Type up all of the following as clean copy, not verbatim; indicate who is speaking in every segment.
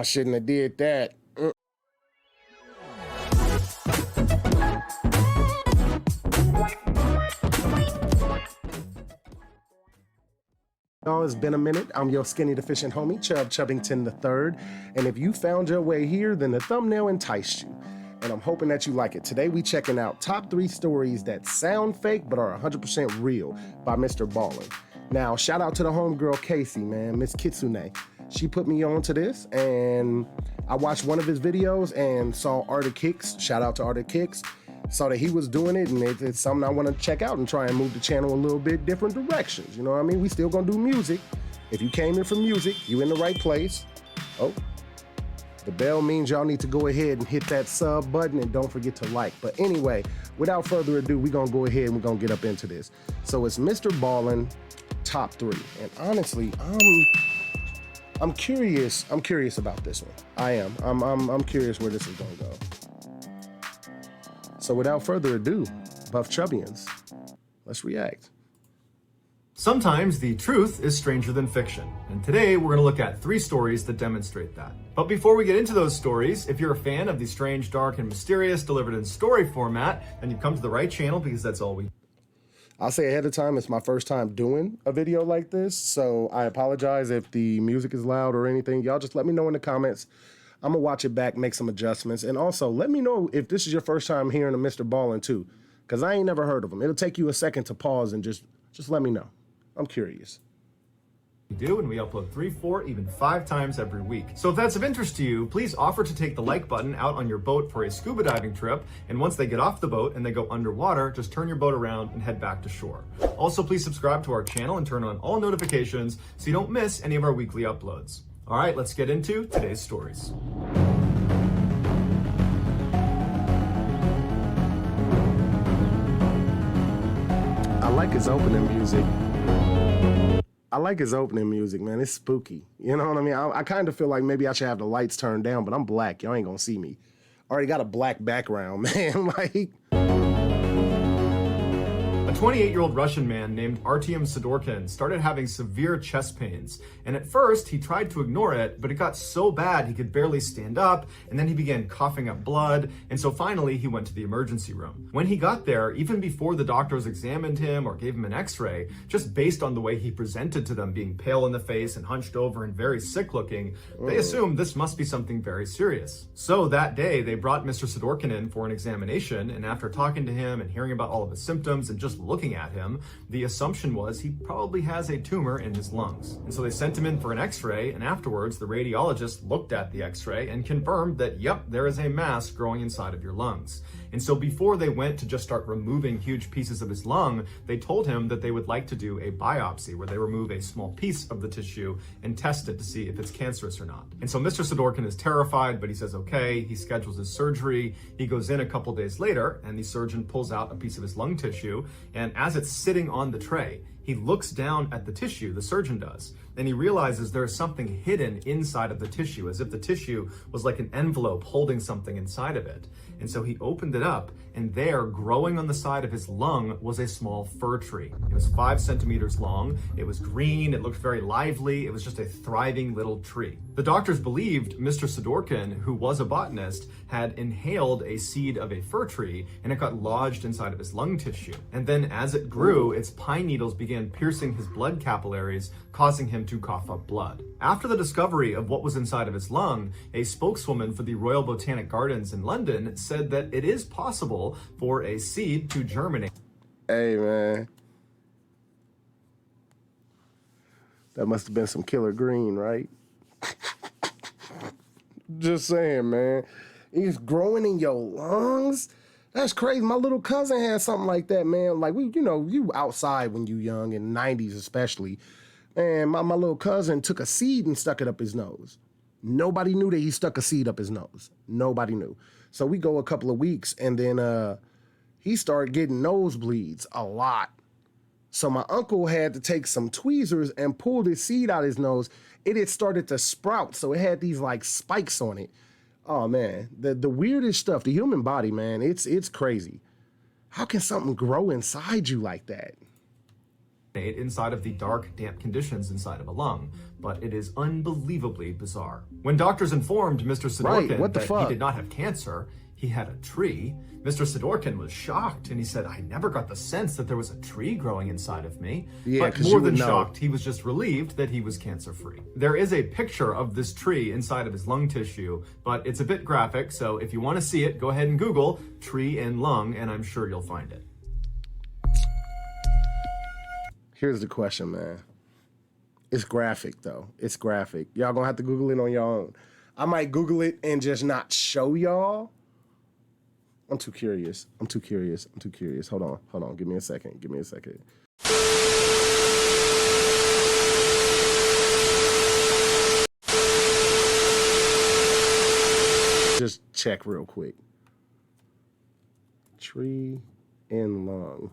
Speaker 1: I shouldn't have did that. Y'all, it's been a minute. I'm your skinny deficient homie, Chubbington III. And if you found your way here, then the thumbnail enticed you. And I'm hoping that you like it. Today we checking out top 3 stories that sound fake but are 100% real by MrBallen. Now, shout out to the homegirl Casey, man, Miss Kitsune. She put me on to this, and I watched one of his videos and saw Arctic Kicks. Shout out to Arctic Kicks. Saw that he was doing it, and it's something I want to check out and try and move the channel a little bit different directions. You know what I mean? We still gonna do music. If you came here for music, you in the right place. Oh, the bell means y'all need to go ahead and hit that sub button, and don't forget to like. But anyway, without further ado, we're gonna go ahead and we're gonna get up into this. So it's MrBallen top 3, and honestly, I'm curious about this one. I am. I'm curious where this is gonna go. So without further ado, Buff Chubbians, let's react.
Speaker 2: Sometimes the truth is stranger than fiction, and today we're going to look at 3 stories that demonstrate that. But before we get into those stories, if you're a fan of the strange, dark, and mysterious delivered in story format, then you've come to the right channel, because that's all we...
Speaker 1: I'll say ahead of time, it's my first time doing a video like this, so I apologize if the music is loud or anything. Y'all just let me know in the comments. I'm gonna watch it back, make some adjustments, and also let me know if this is your first time hearing of MrBallen too, because I ain't never heard of him. It'll take you a second to pause and just let me know. I'm curious.
Speaker 2: We do, and we upload 3, 4, even 5 times every week. So if that's of interest to you, please offer to take the like button out on your boat for a scuba diving trip, and once they get off the boat and they go underwater, just turn your boat around and head back to shore. Also, please subscribe to our channel and turn on all notifications so you don't miss any of our weekly uploads. All right, let's get into today's stories.
Speaker 1: I like his opening music. Man. It's spooky. You know what I mean? I kind of feel like maybe I should have the lights turned down, but I'm black. Y'all ain't gonna see me. Already got a black background, man. Like...
Speaker 2: A 28-year-old Russian man named Artyom Sidorkin started having severe chest pains, and at first he tried to ignore it, but it got so bad he could barely stand up, and then he began coughing up blood, and so finally he went to the emergency room. When he got there, even before the doctors examined him or gave him an x-ray, just based on the way he presented to them, being pale in the face and hunched over and very sick looking, they assumed this must be something very serious. So that day they brought Mr. Sidorkin in for an examination, and after talking to him and hearing about all of his symptoms and just looking at him, the assumption was he probably has a tumor in his lungs. And so they sent him in for an x-ray, and afterwards the radiologist looked at the x-ray and confirmed that, yep, there is a mass growing inside of your lungs. And so before they went to just start removing huge pieces of his lung, they told him that they would like to do a biopsy where they remove a small piece of the tissue and test it to see if it's cancerous or not. And so Mr. Sidorkin is terrified, but he says okay. He schedules his surgery. He goes in a couple days later, and the surgeon pulls out a piece of his lung tissue, and as it's sitting on the tray, he looks down at the tissue, the surgeon does, and he realizes there is something hidden inside of the tissue, as if the tissue was like an envelope holding something inside of it. And so he opened it up, and there, growing on the side of his lung, was a small fir tree. It was 5 centimeters long, it was green, it looked very lively, it was just a thriving little tree. The doctors believed Mr. Sidorkin, who was a botanist, had inhaled a seed of a fir tree, and it got lodged inside of his lung tissue. And then as it grew, its pine needles began piercing his blood capillaries, causing him to cough up blood. After the discovery of what was inside of his lung, a spokeswoman for the Royal Botanic Gardens in London said that it is possible for a seed to germinate.
Speaker 1: Hey, man. That must have been some killer green, right? Just saying, man. It's growing in your lungs? That's crazy. My little cousin had something like that, man. Like, you outside when you young, in the 90s especially. And my little cousin took a seed and stuck it up his nose. Nobody knew that he stuck a seed up his nose. Nobody knew. So we go a couple of weeks, and then he started getting nosebleeds a lot. So my uncle had to take some tweezers and pull this seed out of his nose. It had started to sprout, so it had these like spikes on it. Oh man, the weirdest stuff. The human body, man, it's crazy. How can something grow inside you like that?
Speaker 2: inside of the dark, damp conditions inside of a lung, but it is unbelievably bizarre. When doctors informed Mr. Sidorkin that he did not have cancer, he had a tree, Mr. Sidorkin was shocked and he said, I never got the sense that there was a tree growing inside of me.
Speaker 1: Yeah,
Speaker 2: but more than shocked, he was just relieved that he was cancer-free. There is a picture of this tree inside of his lung tissue, but it's a bit graphic, so if you want to see it, go ahead and Google tree in lung, and I'm sure you'll find it.
Speaker 1: Here's the question, man. It's graphic, though. It's graphic. Y'all gonna have to Google it on your own. I might Google it and just not show y'all. I'm too curious. I'm too curious. I'm too curious. Hold on. Give me a second. Just check real quick. Tree and lung.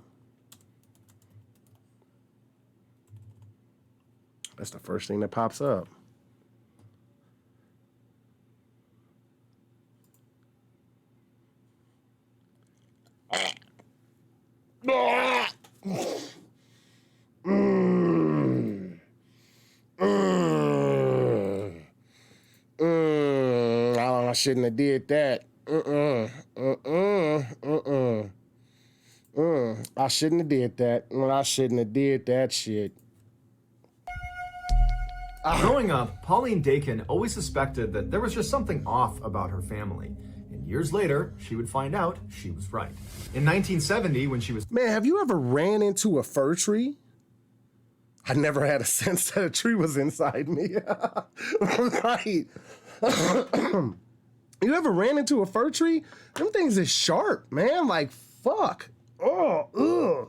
Speaker 1: That's the first thing that pops up. I shouldn't have did that. I shouldn't have did that. I shouldn't have did that shit.
Speaker 2: Growing up, Pauline Dakin always suspected that there was just something off about her family. And years later, she would find out she was right. In 1970, when she was...
Speaker 1: Man, have you ever ran into a fir tree? I never had a sense that a tree was inside me. Right. You ever ran into a fir tree? Them things is sharp, man. Like, fuck. Oh,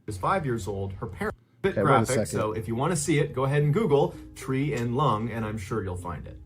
Speaker 2: was 5 years old, her parents... Bit graphic, so if you want to see it, go ahead and Google tree in lung, and I'm sure you'll find it.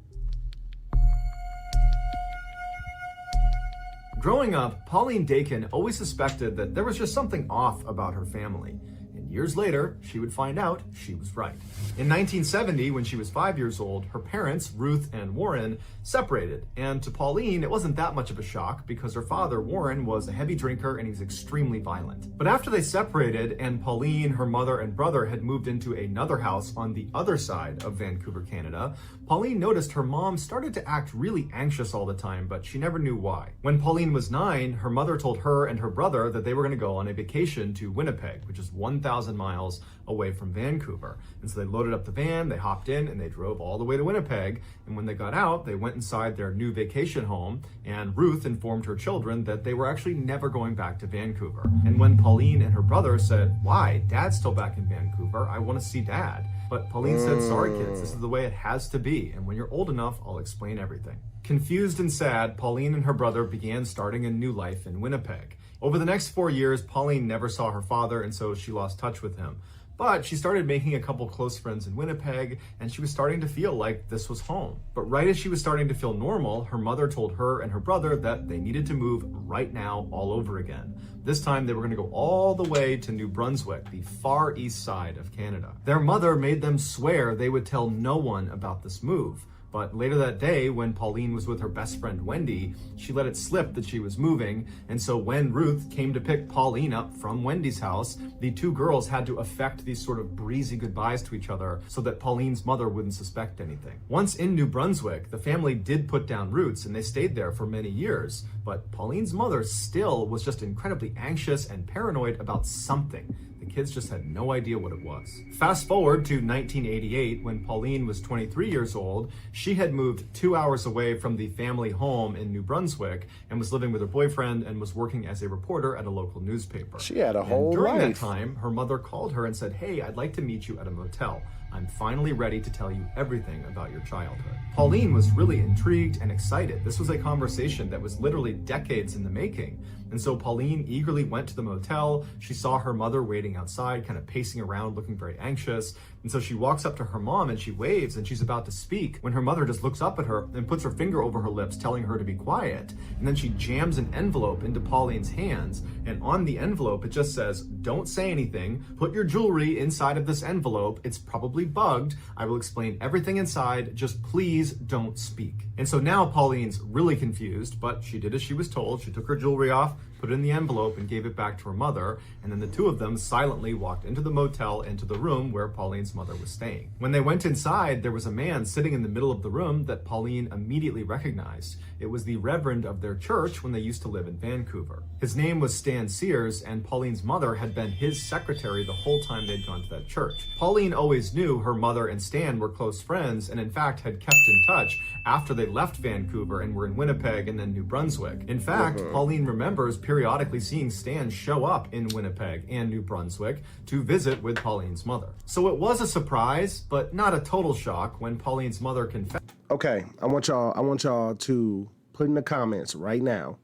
Speaker 2: Growing up, Pauline Dakin always suspected that there was just something off about her family. And years later, she would find out she was right. In 1970, when she was 5 years old, her parents, Ruth and Warren, separated. And to Pauline, it wasn't that much of a shock because her father, Warren, was a heavy drinker and he was extremely violent. But after they separated and Pauline, her mother, and brother had moved into another house on the other side of Vancouver, Canada, Pauline noticed her mom started to act really anxious all the time, but she never knew why. When Pauline was 9, her mother told her and her brother that they were going to go on a vacation to Winnipeg, which is 1,000 miles away from Vancouver. And so they loaded up the van, they hopped in, and they drove all the way to Winnipeg. And when they got out, they went inside their new vacation home, and Ruth informed her children that they were actually never going back to Vancouver. And when Pauline and her brother said, "Why? Dad's still back in Vancouver. I want to see Dad." But Pauline said, "Sorry, kids, this is the way it has to be. And when you're old enough, I'll explain everything." Confused and sad, Pauline and her brother began starting a new life in Winnipeg. Over the next 4 years, Pauline never saw her father, and so she lost touch with him. But she started making a couple close friends in Winnipeg, and she was starting to feel like this was home. But right as she was starting to feel normal, her mother told her and her brother that they needed to move right now all over again. This time they were going to go all the way to New Brunswick, the far east side of Canada. Their mother made them swear they would tell no one about this move. But later that day, when Pauline was with her best friend Wendy, she let it slip that she was moving. And so when Ruth came to pick Pauline up from Wendy's house, the two girls had to affect these sort of breezy goodbyes to each other so that Pauline's mother wouldn't suspect anything. Once in New Brunswick, the family did put down roots and they stayed there for many years. But Pauline's mother still was just incredibly anxious and paranoid about something. The kids just had no idea what it was. Fast forward to 1988, when Pauline was 23 years old, she had moved 2 hours away from the family home in New Brunswick and was living with her boyfriend and was working as a reporter at a local newspaper.
Speaker 1: She had a whole life.
Speaker 2: During that time, her mother called her and said, "Hey, I'd like to meet you at a motel. I'm finally ready to tell you everything about your childhood." Pauline was really intrigued and excited. This was a conversation that was literally decades in the making. And so Pauline eagerly went to the motel. She saw her mother waiting outside, kind of pacing around, looking very anxious. And so she walks up to her mom and she waves and she's about to speak when her mother just looks up at her and puts her finger over her lips, telling her to be quiet. And then she jams an envelope into Pauline's hands. And on the envelope, it just says, "Don't say anything. Put your jewelry inside of this envelope. It's probably bugged. I will explain everything inside. Just please don't speak." And so now Pauline's really confused, but she did as she was told. She took her jewelry off, put it in the envelope, and gave it back to her mother. And then the two of them silently walked into the motel, into the room where Pauline's mother was staying. When they went inside, there was a man sitting in the middle of the room that Pauline immediately recognized. It was the reverend of their church when they used to live in Vancouver. His name was Stan Sears, and Pauline's mother had been his secretary the whole time they'd gone to that church. Pauline always knew her mother and Stan were close friends, and in fact had kept in touch after they left Vancouver and were in Winnipeg and then New Brunswick. In fact, Pauline remembers periodically seeing Stan show up in Winnipeg and New Brunswick to visit with Pauline's mother. So it was a surprise, but not a total shock when Pauline's mother confessed.
Speaker 1: Okay, I want y'all to put in the comments right now.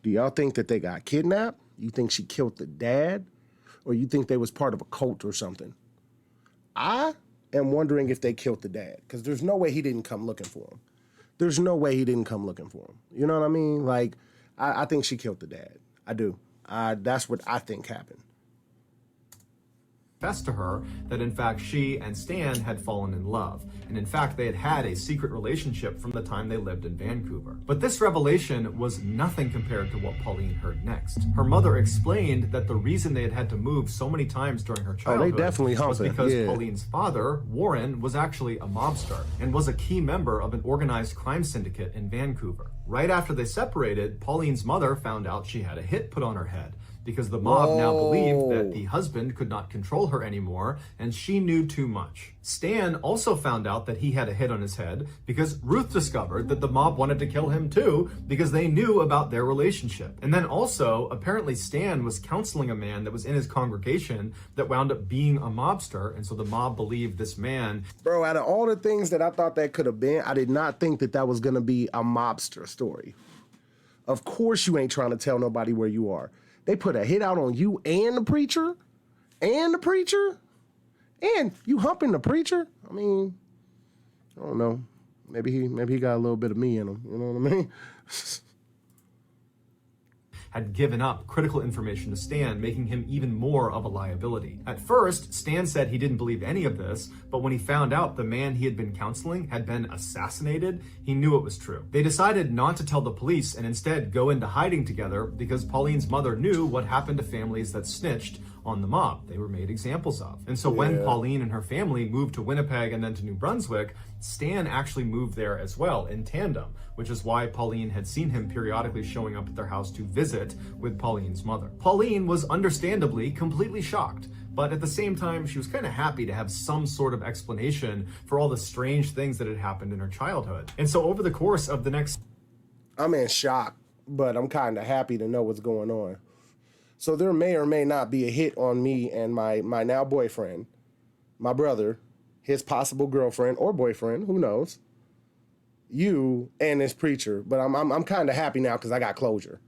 Speaker 1: Do y'all think that they got kidnapped? You think she killed the dad? Or you think they was part of a cult or something? I am wondering if they killed the dad, because there's no way he didn't come looking for him. There's no way he didn't come looking for him. You know what I mean? Like, I think she killed the dad. I do. That's what I think happened.
Speaker 2: Confessed to her that in fact she and Stan had fallen in love, and in fact they had had a secret relationship from the time they lived in Vancouver. But this revelation was nothing compared to what Pauline heard next. Her mother explained that the reason they had had to move so many times during her childhood was because Pauline's father, Warren, was actually a mobster and was a key member of an organized crime syndicate in Vancouver. Right after they separated, Pauline's mother found out she had a hit put on her head, because the mob now believed that the husband could not control her anymore, and she knew too much. Stan also found out that he had a hit on his head because Ruth discovered that the mob wanted to kill him too because they knew about their relationship. And then also, apparently Stan was counseling a man that was in his congregation that wound up being a mobster, and so the mob believed this man.
Speaker 1: Bro, out of all the things that I thought that could have been, I did not think that that was going to be a mobster story. Of course you ain't trying to tell nobody where you are. They put a hit out on you and the preacher? And the preacher? And you humping the preacher? I mean, I don't know. Maybe he got a little bit of me in him. You know what I mean?
Speaker 2: Had given up critical information to Stan, making him even more of a liability. At first, Stan said he didn't believe any of this, but when he found out the man he had been counseling had been assassinated, he knew it was true. They decided not to tell the police and instead go into hiding together because Pauline's mother knew what happened to families that snitched on the mob. They were made examples of. And so when Pauline and her family moved to Winnipeg and then to New Brunswick, Stan actually moved there as well in tandem, which is why Pauline had seen him periodically showing up at their house to visit with Pauline's mother. Pauline was understandably completely shocked, but at the same time, she was kind of happy to have some sort of explanation for all the strange things that had happened in her childhood. And so over the course of the next...
Speaker 1: I'm in shock, but I'm kind of happy to know what's going on. So there may or may not be a hit on me and my now boyfriend, my brother, his possible girlfriend or boyfriend, who knows, you and this preacher. But I'm kind of happy now because I got closure.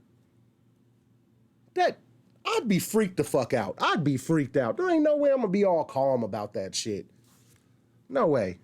Speaker 1: That, I'd be freaked the fuck out. I'd be freaked out. There ain't no way I'm gonna be all calm about that shit. No way.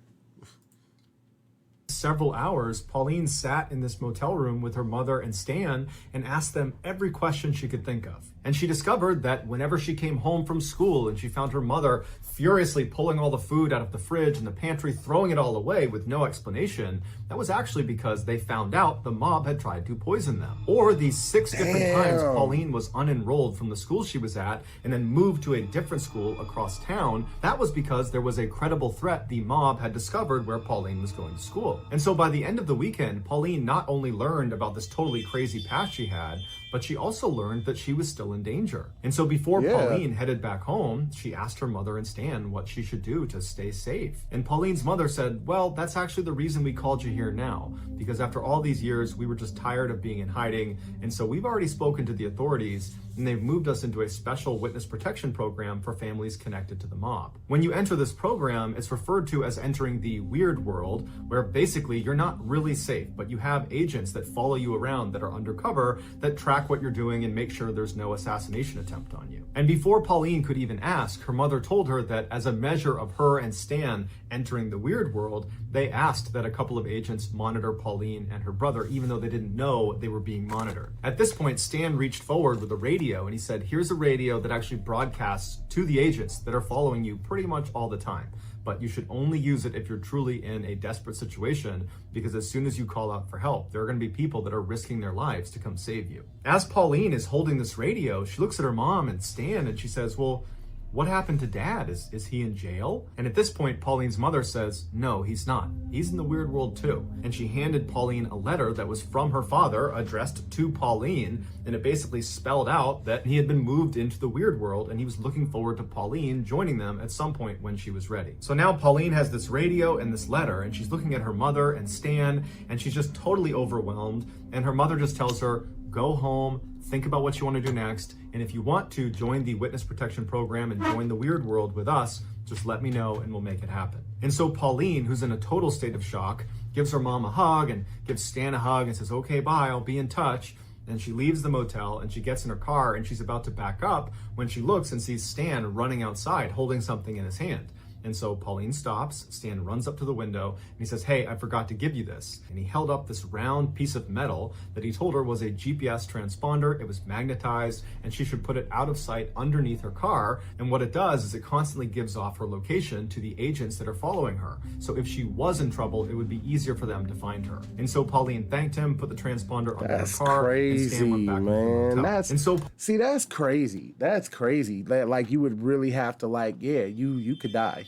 Speaker 2: Several hours, Pauline sat in this motel room with her mother and Stan and asked them every question she could think of. And she discovered that whenever she came home from school and she found her mother furiously pulling all the food out of the fridge and the pantry, throwing it all away with no explanation, that was actually because they found out the mob had tried to poison them. Or these 6 different times Pauline was unenrolled from the school she was at and then moved to a different school across town, that was because there was a credible threat the mob had discovered where Pauline was going to school. And so by the end of the weekend, Pauline not only learned about this totally crazy past she had, but she also learned that she was still in danger. And so before Pauline headed back home, she asked her mother and Stan what she should do to stay safe. And Pauline's mother said, well, that's actually the reason we called you here now, because after all these years, we were just tired of being in hiding. And so we've already spoken to the authorities, and they've moved us into a special witness protection program for families connected to the mob. When you enter this program, it's referred to as entering the weird world, where basically you're not really safe, but you have agents that follow you around that are undercover that track track what you're doing and make sure there's no assassination attempt on you. And before Pauline could even ask, her mother told her that as a measure of her and Stan entering the weird world, they asked that a couple of agents monitor Pauline and her brother, even though they didn't know they were being monitored. At this point, Stan reached forward with a radio and he said, here's a radio that actually broadcasts to the agents that are following you pretty much all the time. But you should only use it if you're truly in a desperate situation, because as soon as you call out for help, there are going to be people that are risking their lives to come save you. As Pauline is holding this radio, she looks at her mom and Stan and she says, well, what happened to Dad? Is he in jail? And at this point, Pauline's mother says, no, he's not. He's in the weird world too. And she handed Pauline a letter that was from her father addressed to Pauline. And it basically spelled out that he had been moved into the weird world and he was looking forward to Pauline joining them at some point when she was ready. So now Pauline has this radio and this letter and she's looking at her mother and Stan and she's just totally overwhelmed. And her mother just tells her, go home, think about what you want to do next. And if you want to join the witness protection program and join the weird world with us, just let me know and we'll make it happen. And so Pauline, who's in a total state of shock, gives her mom a hug and gives Stan a hug and says, okay, bye, I'll be in touch. And she leaves the motel and she gets in her car and she's about to back up when she looks and sees Stan running outside holding something in his hand. And so Pauline stops, Stan runs up to the window, and he says, hey, I forgot to give you this. And he held up this round piece of metal that he told her was a GPS transponder. It was magnetized, and she should put it out of sight underneath her car. And what it does is it constantly gives off her location to the agents that are following her. So if she was in trouble, it would be easier for them to find her. And so Pauline thanked him, put the transponder under her car,
Speaker 1: crazy,
Speaker 2: and Stan went back
Speaker 1: man.
Speaker 2: to the
Speaker 1: That's
Speaker 2: and so
Speaker 1: see, that's crazy. That's crazy. Like you would really have to you could die.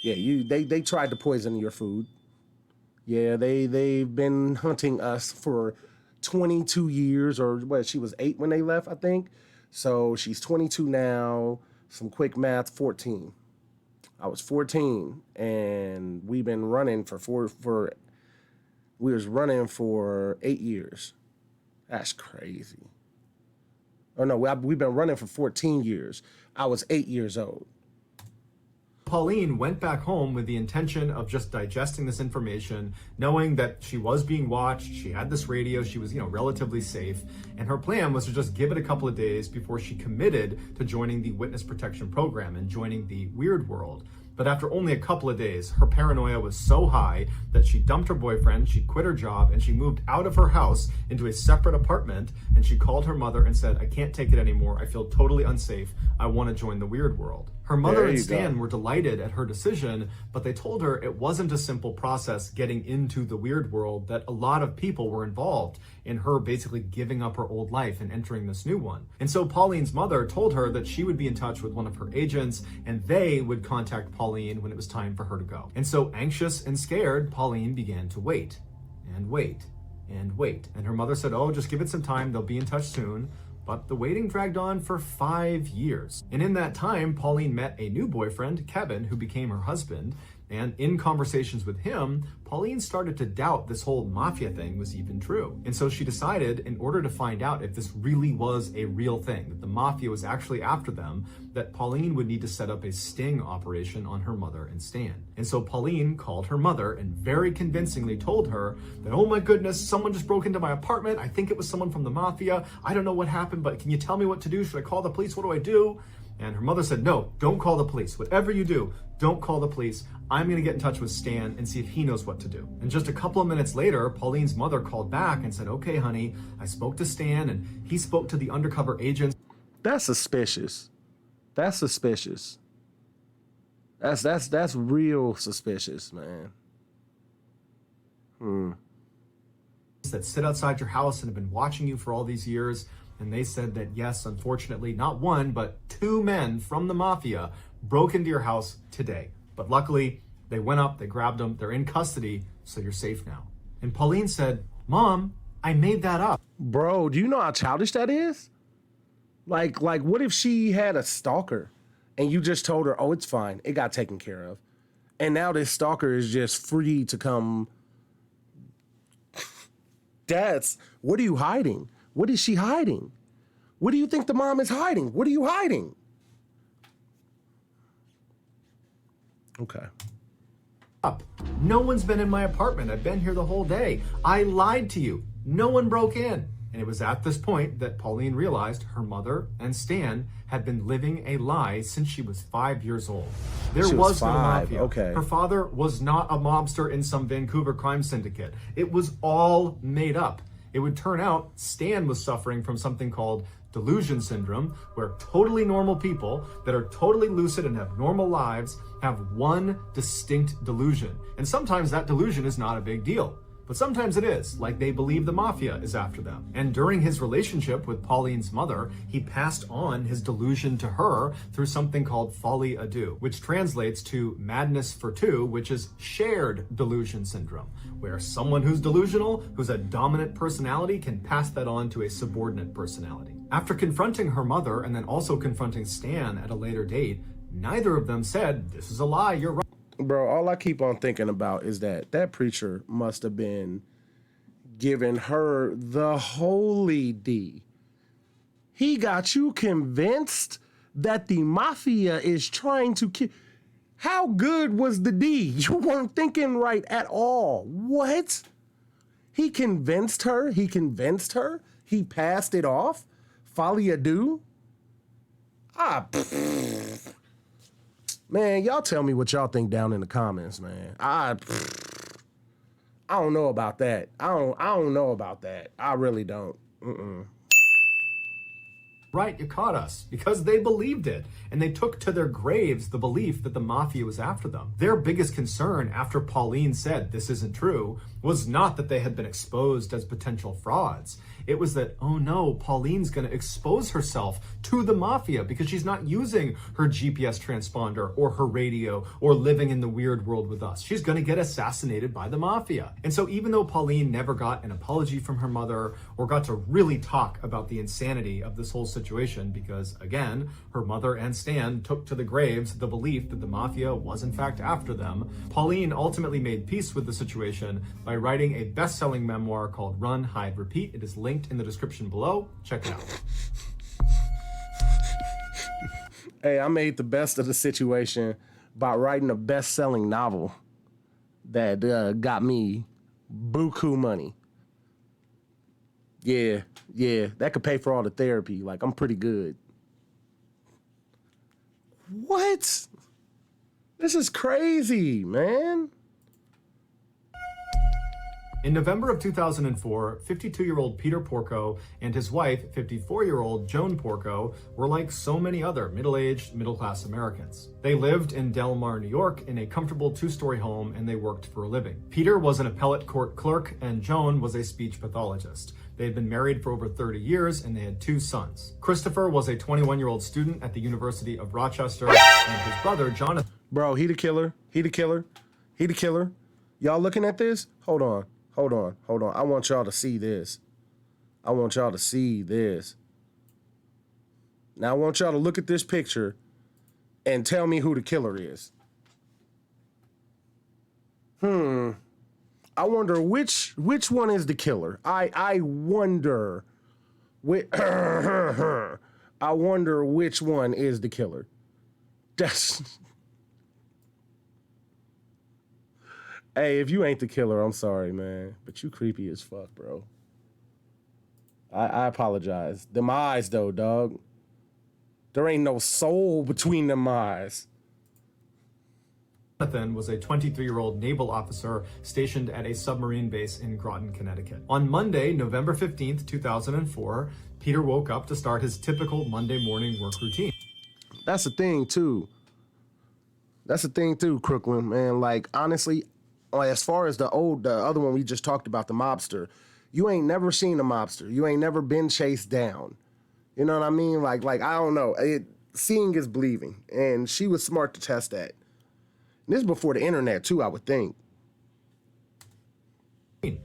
Speaker 1: Yeah, they tried to poison your food. Yeah, they've been hunting us for 22 years, or what, she was 8 when they left, I think. So she's 22 now. Some quick math, 14. I was 14 and we've been running we was running for 8 years. That's crazy. Oh no, we've been running for 14 years. I was 8 years old.
Speaker 2: Pauline went back home with the intention of just digesting this information, knowing that she was being watched, she had this radio, she was, relatively safe, and her plan was to just give it a couple of days before she committed to joining the witness protection program and joining the weird world. But after only a couple of days, her paranoia was so high that she dumped her boyfriend, she quit her job, and she moved out of her house into a separate apartment, and she called her mother and said, I can't take it anymore, I feel totally unsafe, I want to join the weird world. Her mother and Stan were delighted at her decision, but they told her it wasn't a simple process getting into the weird world, that a lot of people were involved in her basically giving up her old life and entering this new one. And so Pauline's mother told her that she would be in touch with one of her agents and they would contact Pauline when it was time for her to go. And so anxious and scared, Pauline began to wait and wait and wait. And her mother said, oh, just give it some time, they'll be in touch soon. But the waiting dragged on for 5 years. And in that time, Pauline met a new boyfriend, Kevin, who became her husband. And in conversations with him, Pauline started to doubt this whole mafia thing was even true. And so she decided, in order to find out if this really was a real thing, that the mafia was actually after them, that Pauline would need to set up a sting operation on her mother and Stan. And so Pauline called her mother and very convincingly told her that, oh my goodness, someone just broke into my apartment. I think it was someone from the mafia. I don't know what happened, but can you tell me what to do? Should I call the police? What do I do? And her mother said, no, don't call the police. Whatever you do, don't call the police. I'm gonna get in touch with Stan and see if he knows what to do. And just a couple of minutes later, Pauline's mother called back and said, okay, honey, I spoke to Stan and he spoke to the undercover agents.
Speaker 1: That's suspicious. That's suspicious. That's real suspicious, man.
Speaker 2: That sit outside your house and have been watching you for all these years. And they said that, yes, unfortunately, not one, but 2 men from the mafia broke into your house today. But luckily, they went up, they grabbed them, they're in custody, so you're safe now. And Pauline said, Mom, I made that up.
Speaker 1: Bro, do you know how childish that is? Like what if she had a stalker and you just told her, oh, it's fine, it got taken care of. And now this stalker is just free to come. What are you hiding? What is she hiding? What do you think the mom is hiding? What are you hiding? Okay.
Speaker 2: No one's been in my apartment. I've been here the whole day. I lied to you. No one broke in. And it was at this point that Pauline realized her mother and Stan had been living a lie since she was 5 years old. There was no mafia.
Speaker 1: Okay.
Speaker 2: Her father was not a mobster in some Vancouver crime syndicate. It was all made up. It would turn out Stan was suffering from something called delusion syndrome, where totally normal people that are totally lucid and have normal lives have one distinct delusion. And sometimes that delusion is not a big deal. But sometimes it is, like they believe the mafia is after them. And during his relationship with Pauline's mother, he passed on his delusion to her through something called folie à deux, which translates to madness for two, which is shared delusion syndrome, where someone who's delusional, who's a dominant personality, can pass that on to a subordinate personality. After confronting her mother and then also confronting Stan at a later date, neither of them said, "This is a lie, you're right."
Speaker 1: Bro, all I keep on thinking about is that preacher must have been giving her the holy D. He got you convinced that the mafia is trying to kill. How good was the D? You weren't thinking right at all. What? He convinced her? He passed it off? Folie à deux? Man, y'all tell me what y'all think down in the comments, man. I don't know about that. I don't know about that. I really don't.
Speaker 2: Right, you caught us, because they believed it, and they took to their graves the belief that the mafia was after them. Their biggest concern after Pauline said this isn't true was not that they had been exposed as potential frauds. It was that, oh no, Pauline's gonna expose herself to the mafia because she's not using her GPS transponder or her radio or living in the weird world with us. She's gonna get assassinated by the mafia. And so even though Pauline never got an apology from her mother or got to really talk about the insanity of this whole situation, because again, her mother and Stan took to the graves the belief that the mafia was in fact after them, Pauline ultimately made peace with the situation by writing a best-selling memoir called Run, Hide, Repeat. It is linked in the description below. Check it out.
Speaker 1: Hey, I made the best of the situation by writing a best-selling novel that got me buku money. Yeah, that could pay for all the therapy. Like, I'm pretty good. What? This is crazy, man.
Speaker 2: In November of 2004, 52-year-old Peter Porco and his wife, 54-year-old Joan Porco, were like so many other middle-aged, middle-class Americans. They lived in Del Mar, New York, in a comfortable two-story home, and they worked for a living. Peter was an appellate court clerk, and Joan was a speech pathologist. They had been married for over 30 years, and they had 2 sons. Christopher was a 21-year-old student at the University of Rochester, and his brother, Jonathan...
Speaker 1: Bro, he the killer. Y'all looking at this? Hold on. I want y'all to see this. Now I want y'all to look at this picture and tell me who the killer is. I wonder which one is the killer. I wonder I wonder which one is the killer. Hey, if you ain't the killer, I'm sorry, man. But you creepy as fuck, bro. I apologize. Them eyes, though, dog. There ain't no soul between them eyes.
Speaker 2: Jonathan was a 23-year-old naval officer stationed at a submarine base in Groton, Connecticut. On Monday, November 15th, 2004, Peter woke up to start his typical Monday morning work routine.
Speaker 1: That's the thing, too, Crooklyn, man. Like, honestly, as far as the other one we just talked about, the mobster, you ain't never seen a mobster. You ain't never been chased down. You know what I mean? Like I don't know. Seeing is believing, and she was smart to test that. And this is before the internet, too, I would think.
Speaker 2: He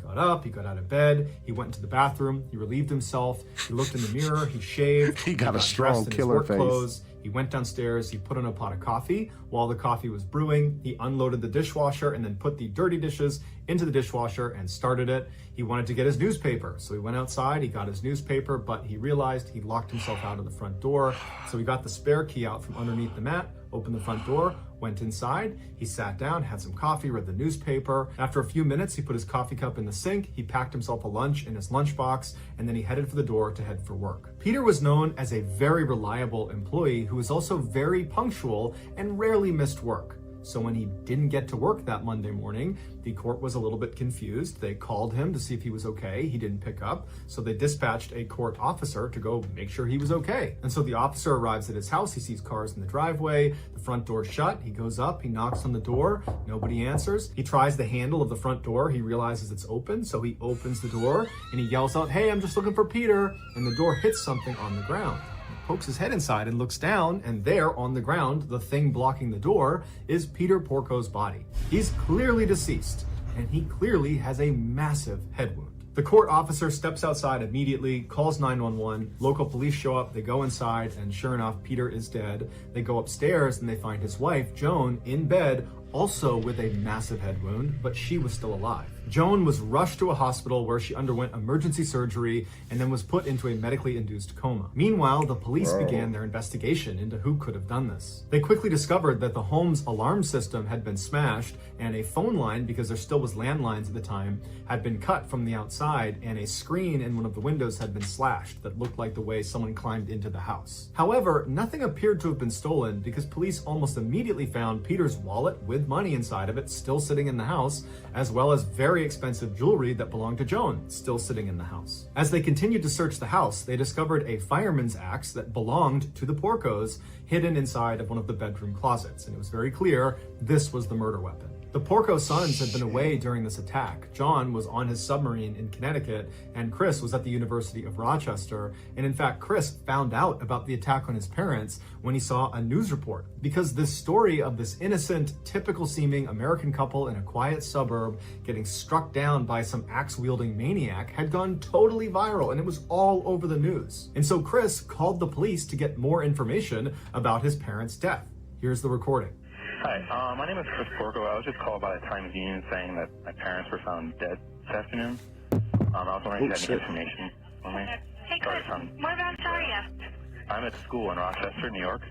Speaker 2: got up, he got out of bed, he went into the bathroom, he relieved himself, he looked in the mirror, he shaved,
Speaker 1: he got a strong
Speaker 2: dressed in
Speaker 1: killer
Speaker 2: his work
Speaker 1: face.
Speaker 2: Clothes. He went downstairs, he put on a pot of coffee. While the coffee was brewing, he unloaded the dishwasher and then put the dirty dishes into the dishwasher and started it. He wanted to get his newspaper, so he went outside, he got his newspaper, but he realized he locked himself out of the front door. So he got the spare key out from underneath the mat, opened the front door, Went inside, he sat down, had some coffee, read the newspaper. After a few minutes, he put his coffee cup in the sink, he packed himself a lunch in his lunchbox, and then he headed for the door to head for work. Peter was known as a very reliable employee who was also very punctual and rarely missed work. So when he didn't get to work that Monday morning, the court was a little bit confused. They called him to see if he was okay. He didn't pick up. So they dispatched a court officer to go make sure he was okay. And so the officer arrives at his house. He sees cars in the driveway, the front door shut. He goes up, he knocks on the door. Nobody answers. He tries the handle of the front door. He realizes it's open. So he opens the door and he yells out, "Hey, I'm just looking for Peter." And the door hits something on the ground. Pokes his head inside and looks down, and there on the ground, the thing blocking the door, is Peter Porco's body. He's clearly deceased, and he clearly has a massive head wound. The court officer steps outside immediately, calls 911, local police show up, they go inside, and sure enough, Peter is dead. They go upstairs and they find his wife, Joan, in bed, also with a massive head wound, but she was still alive. Joan was rushed to a hospital where she underwent emergency surgery and then was put into a medically induced coma. Meanwhile, the police began their investigation into who could have done this. They quickly discovered that the home's alarm system had been smashed and a phone line, because there still was landlines at the time, had been cut from the outside, and a screen in one of the windows had been slashed that looked like the way someone climbed into the house. However, nothing appeared to have been stolen because police almost immediately found Peter's wallet with money inside of it still sitting in the house, as well as very expensive jewelry that belonged to Joan still sitting in the house. As they continued to search the house, they discovered a fireman's axe that belonged to the Porcos hidden inside of one of the bedroom closets, and it was very clear this was the murder weapon. The Porco sons had been away during this attack. John was on his submarine in Connecticut, and Chris was at the University of Rochester. And in fact, Chris found out about the attack on his parents when he saw a news report, because this story of this innocent, typical-seeming American couple in a quiet suburb getting struck down by some axe-wielding maniac had gone totally viral, and it was all over the news. And so Chris called the police to get more information about his parents' death. Here's the recording.
Speaker 3: Hi, my name is Chris Porco. I was just called by the Times-Union saying that my parents were found dead this afternoon. I was wondering if you had any information for me.
Speaker 4: Hey Chris, whereabouts are you?
Speaker 3: I'm at school in Rochester, New York.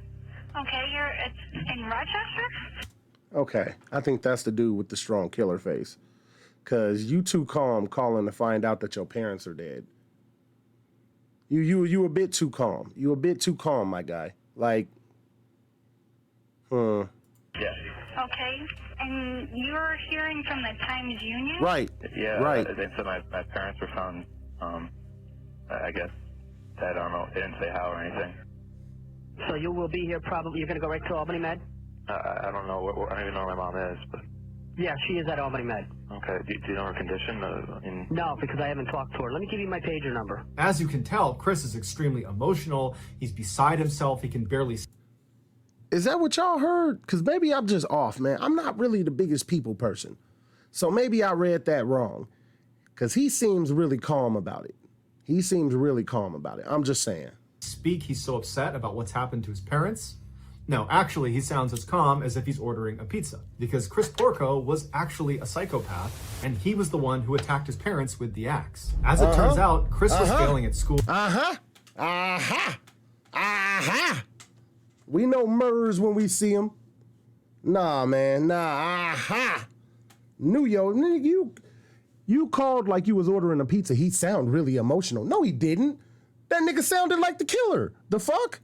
Speaker 4: Okay, you're in Rochester?
Speaker 1: Okay, I think that's the dude with the strong killer face. Cause you too calm calling to find out that your parents are dead. You a bit too calm. You a bit too calm, my guy. Like,
Speaker 3: Yeah.
Speaker 4: Okay, and you're hearing from the Times-Union?
Speaker 1: Right.
Speaker 3: Yeah,
Speaker 1: right.
Speaker 3: They said my parents were found, I guess, I don't know, they didn't say how or anything.
Speaker 5: So you will be here probably, you're going to go right to Albany Med?
Speaker 3: I don't know, I don't even know where my mom is, but...
Speaker 5: Yeah, she is at Albany Med.
Speaker 3: Okay, do you know her condition?
Speaker 5: No, because I haven't talked to her. Let me give you my pager number.
Speaker 2: As you can tell, Chris is extremely emotional. He's beside himself. He can barely...
Speaker 1: Is that what y'all heard? Because maybe I'm just off, man. I'm not really the biggest people person. So maybe I read that wrong. Because he seems really calm about it. He seems really calm about it. I'm just saying.
Speaker 2: Speak, he's so upset about what's happened to his parents. No, actually, he sounds as calm as if he's ordering a pizza. Because Chris Porco was actually a psychopath, and he was the one who attacked his parents with the axe. As it turns out, Chris was failing at school.
Speaker 1: We know murders when we see them. Nah, man. You called like you was ordering a pizza. He sound really emotional. No, he didn't. That nigga sounded like the killer. The fuck?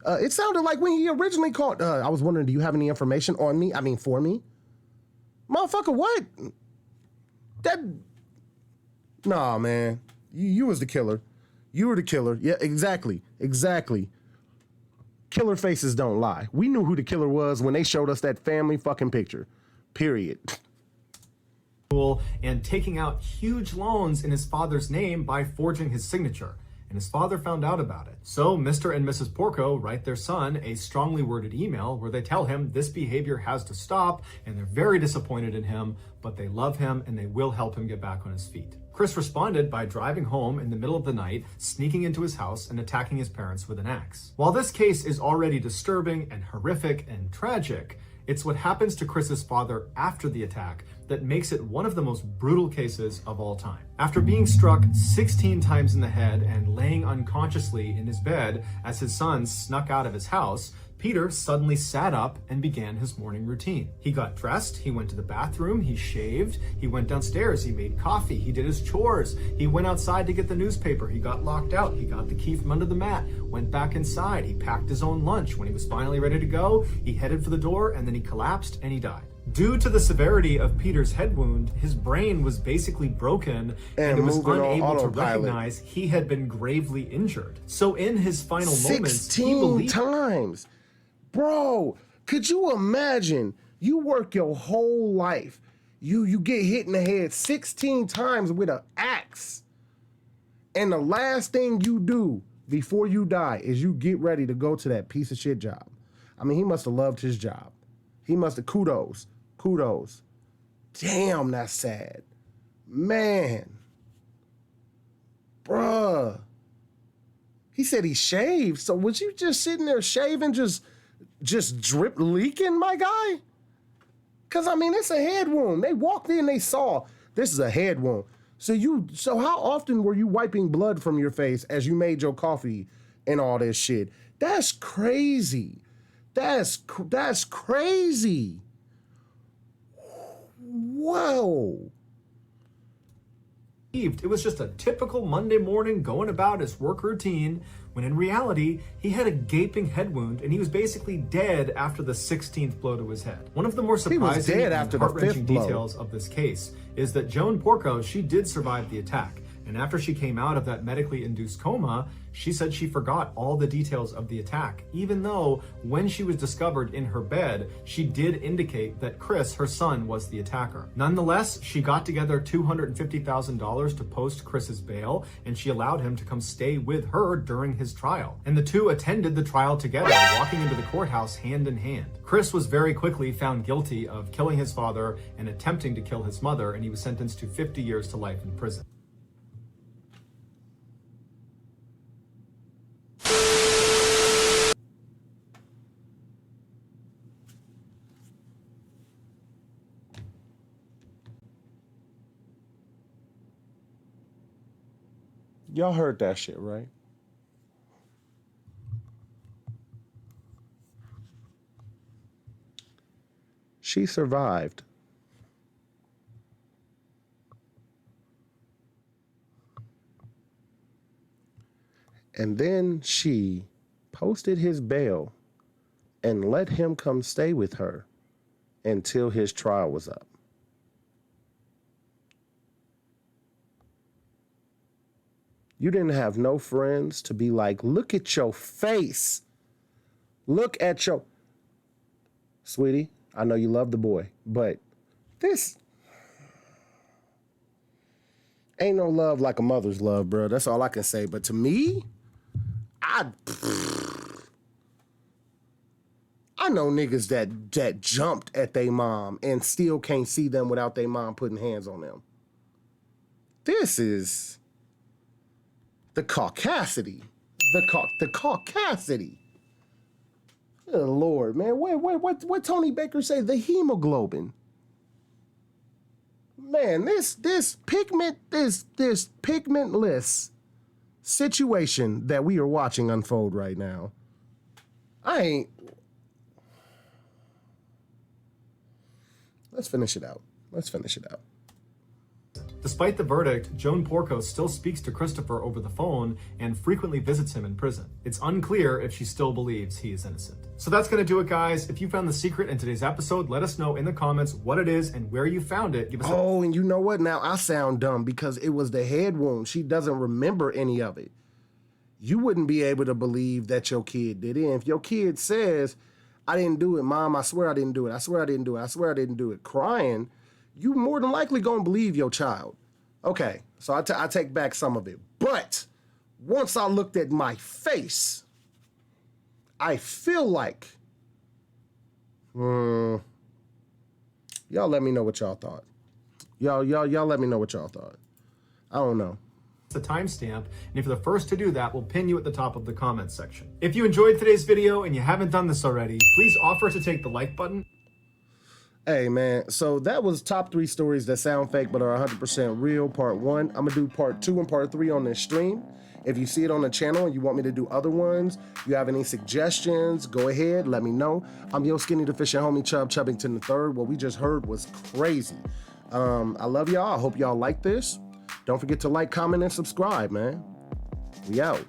Speaker 1: It sounded like when he originally called. I was wondering, do you have any information on me? I mean, for me? Motherfucker, what? Nah, man. You was the killer. You were the killer. Yeah, exactly. Killer faces don't lie. We knew who the killer was when they showed us that family fucking picture. Period.
Speaker 2: And taking out huge loans in his father's name by forging his signature. And his father found out about it. So Mr. and Mrs. Porco write their son a strongly worded email where they tell him this behavior has to stop, and they're very disappointed in him, but they love him and they will help him get back on his feet. Chris responded by driving home in the middle of the night, sneaking into his house and attacking his parents with an axe. While this case is already disturbing and horrific and tragic, it's what happens to Chris's father after the attack that makes it one of the most brutal cases of all time. After being struck 16 times in the head and laying unconsciously in his bed as his son snuck out of his house, Peter suddenly sat up and began his morning routine. He got dressed, he went to the bathroom, he shaved, he went downstairs, he made coffee, he did his chores, he went outside to get the newspaper, he got locked out, he got the key from under the mat, went back inside, he packed his own lunch. When he was finally ready to go, he headed for the door and then he collapsed and he died. Due to the severity of Peter's head wound, his brain was basically broken and it was unable to recognize he had been gravely injured. So in his final moments, he
Speaker 1: 16 times. Bro, could you imagine? You work your whole life. You get hit in the head 16 times with an axe. And the last thing you do before you die is you get ready to go to that piece of shit job. I mean, he must have loved his job. He must have, kudos. Damn, that's sad. Man. Bruh. He said he shaved. So was you just sitting there shaving, just drip leaking, my guy? Because, I mean, it's a head wound. They walked in, they saw this is a head wound. So how often were you wiping blood from your face as you made your coffee and all this shit? That's crazy. That's crazy. Whoa.
Speaker 2: It was just a typical Monday morning going about his work routine, when in reality, he had a gaping head wound and he was basically dead after the 16th blow to his head. One of the more surprising and heart-wrenching details of this case is that Joan Porco, she did survive the attack. And after she came out of that medically induced coma, she said she forgot all the details of the attack, even though when she was discovered in her bed, she did indicate that Chris, her son, was the attacker. Nonetheless, she got together $250,000 to post Chris's bail, and she allowed him to come stay with her during his trial. And the two attended the trial together, walking into the courthouse hand in hand. Chris was very quickly found guilty of killing his father and attempting to kill his mother, and he was sentenced to 50 years to life in prison.
Speaker 1: Y'all heard that shit, right? She survived. And then she posted his bail and let him come stay with her until his trial was up. You didn't have no friends to be like, look at your face. Look at your... Sweetie, I know you love the boy, but this... ain't no love like a mother's love, bro. That's all I can say. But to me, I know niggas that jumped at their mom and still can't see them without their mom putting hands on them. This is... the caucasity. The caucasity. Oh, Lord, man. What Tony Baker say? The hemoglobin. Man, this pigmentless situation that we are watching unfold right now. Let's finish it out.
Speaker 2: Despite the verdict, Joan Porco still speaks to Christopher over the phone and frequently visits him in prison. It's unclear if she still believes he is innocent. So that's going to do it, guys. If you found the secret in today's episode, let us know in the comments what it is and where you found it. Give us
Speaker 1: and you know what? Now I sound dumb because it was the head wound. She doesn't remember any of it. You wouldn't be able to believe that your kid did it. And if your kid says, I didn't do it, Mom, I swear I didn't do it. I swear I didn't do it. I swear I didn't do it. Crying, you more than likely gonna believe your child. Okay, so I take back some of it. But once I looked at my face, I feel like, y'all let me know what y'all thought. Y'all let me know what y'all thought. I don't know.
Speaker 2: The timestamp, and if you're the first to do that, we'll pin you at the top of the comments section. If you enjoyed today's video and you haven't done this already, please offer to take the like button.
Speaker 1: Hey man, so that was top 3 stories that sound fake but are 100% real, part 1. I'm gonna do part 2 and part 3 on this stream. If you see it on the channel and you want me to do other ones, you have any suggestions, go ahead, let me know. I'm your skinny deficient homie Chubbington III. What we just heard was crazy. I love y'all. I hope y'all like this. Don't forget to like, comment, and subscribe, man. We out.